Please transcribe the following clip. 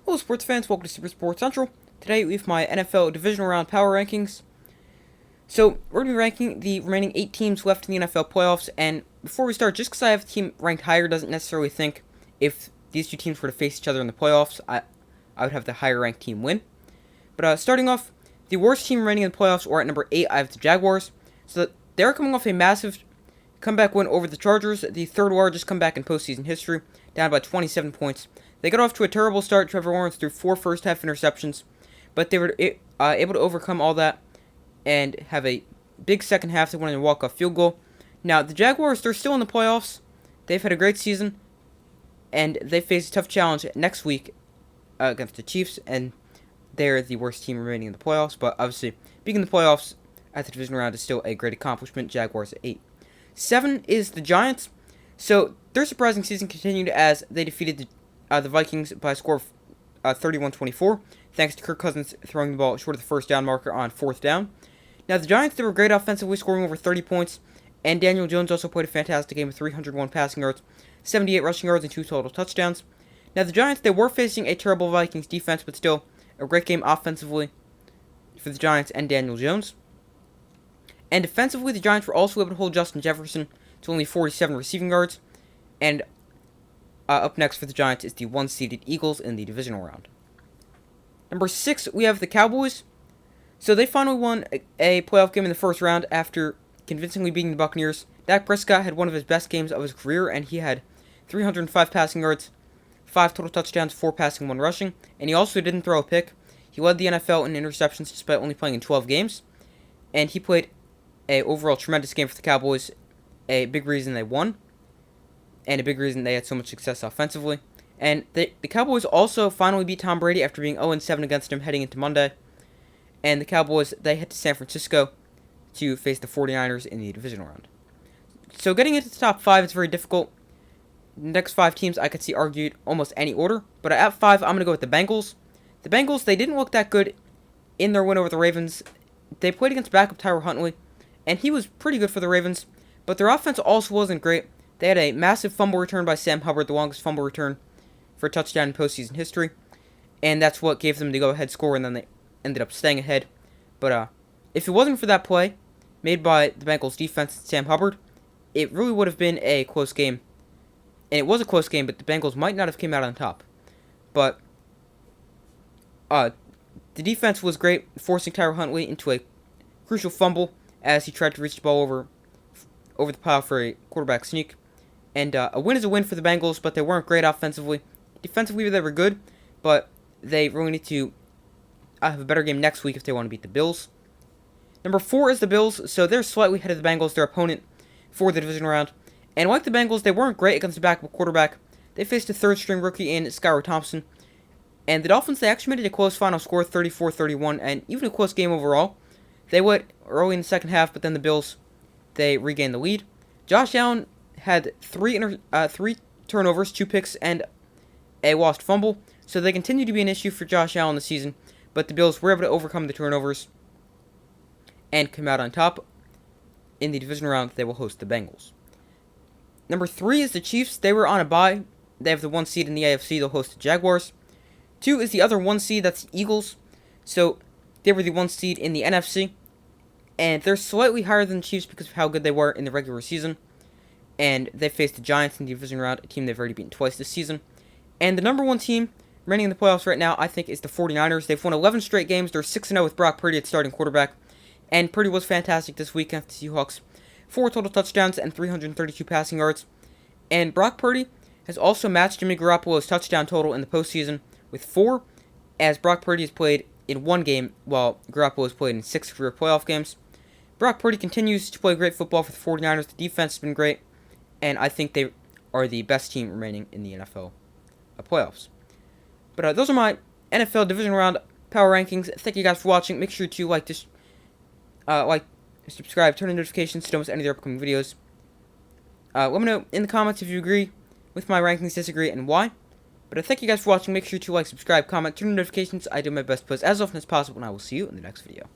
Hello sports fans, welcome to Super Sports Central. Today we have my NFL Divisional Round Power Rankings. So we're going to be ranking the remaining 8 teams left in the NFL playoffs, and before we start, just because I have a team ranked higher doesn't necessarily think if these two teams were to face each other in the playoffs, I would have the higher ranked team win. But starting off, the worst team remaining in the playoffs, or at number 8, I have the Jaguars. So they're coming off a massive comeback win over the Chargers, the third largest comeback in postseason history, down by 27 points. They got off to a terrible start. Trevor Lawrence threw 4 first-half interceptions, but they were able to overcome all that and have a big second half. They won a walk-off field goal. Now, the Jaguars, they're still in the playoffs. They've had a great season, and they face a tough challenge next week against the Chiefs, and they're the worst team remaining in the playoffs. But obviously, being in the playoffs at the division round is still a great accomplishment. Jaguars at 8. 7 is the Giants. So their surprising season continued as they defeated the Vikings by a score of 31-24, thanks to Kirk Cousins throwing the ball short of the first down marker on 4th down. Now, the Giants, they were great offensively, scoring over 30 points, and Daniel Jones also played a fantastic game with 301 passing yards, 78 rushing yards, and 2 total touchdowns. Now, the Giants, they were facing a terrible Vikings defense, but still a great game offensively for the Giants and Daniel Jones. And defensively, the Giants were also able to hold Justin Jefferson to only 47 receiving yards, and up next for the Giants is the 1-seeded Eagles in the divisional round. Number 6, we have the Cowboys. So they finally won a playoff game in the first round after convincingly beating the Buccaneers. Dak Prescott had one of his best games of his career, and he had 305 passing yards, 5 total touchdowns, 4 passing, 1 rushing, and he also didn't throw a pick. He led the NFL in interceptions despite only playing in 12 games, and he played a overall tremendous game for the Cowboys, a big reason they won, and a big reason they had so much success offensively. And the Cowboys also finally beat Tom Brady after being 0-7 against him heading into Monday. And the Cowboys, they head to San Francisco to face the 49ers in the divisional round. So getting into the top 5 is very difficult. The next 5 teams I could see argued almost any order. But at 5, I'm going to go with the Bengals. The Bengals, they didn't look that good in their win over the Ravens. They played against backup Tyler Huntley, and he was pretty good for the Ravens. But their offense also wasn't great. They had a massive fumble return by Sam Hubbard, the longest fumble return for a touchdown in postseason history. And that's what gave them the go-ahead score, and then they ended up staying ahead. But if it wasn't for that play made by the Bengals defense and Sam Hubbard, it really would have been a close game. And it was a close game, but the Bengals might not have came out on top. But the defense was great, forcing Tyler Huntley into a crucial fumble as he tried to reach the ball over the pile for a quarterback sneak. And a win is a win for the Bengals, but they weren't great offensively. Defensively, they were good, but they really need to have a better game next week if they want to beat the Bills. Number 4 is the Bills, so they're slightly ahead of the Bengals, their opponent for the division round. And like the Bengals, they weren't great against the backup quarterback. They faced a third-string rookie in Skylar Thompson. And the Dolphins, they actually made it a close final score, 34-31, and even a close game overall. They went early in the second half, but then the Bills, they regained the lead. Josh Allen had 3 turnovers, 2 picks, and a lost fumble. So they continue to be an issue for Josh Allen this season. But the Bills were able to overcome the turnovers and come out on top. In the division round, they will host the Bengals. Number 3 is the Chiefs. They were on a bye. They have the 1 seed in the AFC. They'll host the Jaguars. 2 is the other 1 seed. That's the Eagles. So they were the 1 seed in the NFC. And they're slightly higher than the Chiefs because of how good they were in the regular season. And they faced the Giants in the division round, a team they've already beaten twice this season. And the number 1 team remaining in the playoffs right now, I think, is the 49ers. They've won 11 straight games. They're 6-0 with Brock Purdy at starting quarterback. And Purdy was fantastic this week against the Seahawks. 4 total touchdowns and 332 passing yards. And Brock Purdy has also matched Jimmy Garoppolo's touchdown total in the postseason with 4, as Brock Purdy has played in 1 game, while Garoppolo has played in 6 career playoff games. Brock Purdy continues to play great football for the 49ers. The defense has been great, and I think they are the best team remaining in the NFL playoffs. But those are my NFL Division Round Power Rankings. Thank you guys for watching. Make sure to like, subscribe, turn on notifications to don't miss any of their upcoming videos. Let me know in the comments if you agree with my rankings, disagree, and why. But thank you guys for watching. Make sure to like, subscribe, comment, turn on notifications. I do my best to post as often as possible, and I will see you in the next video.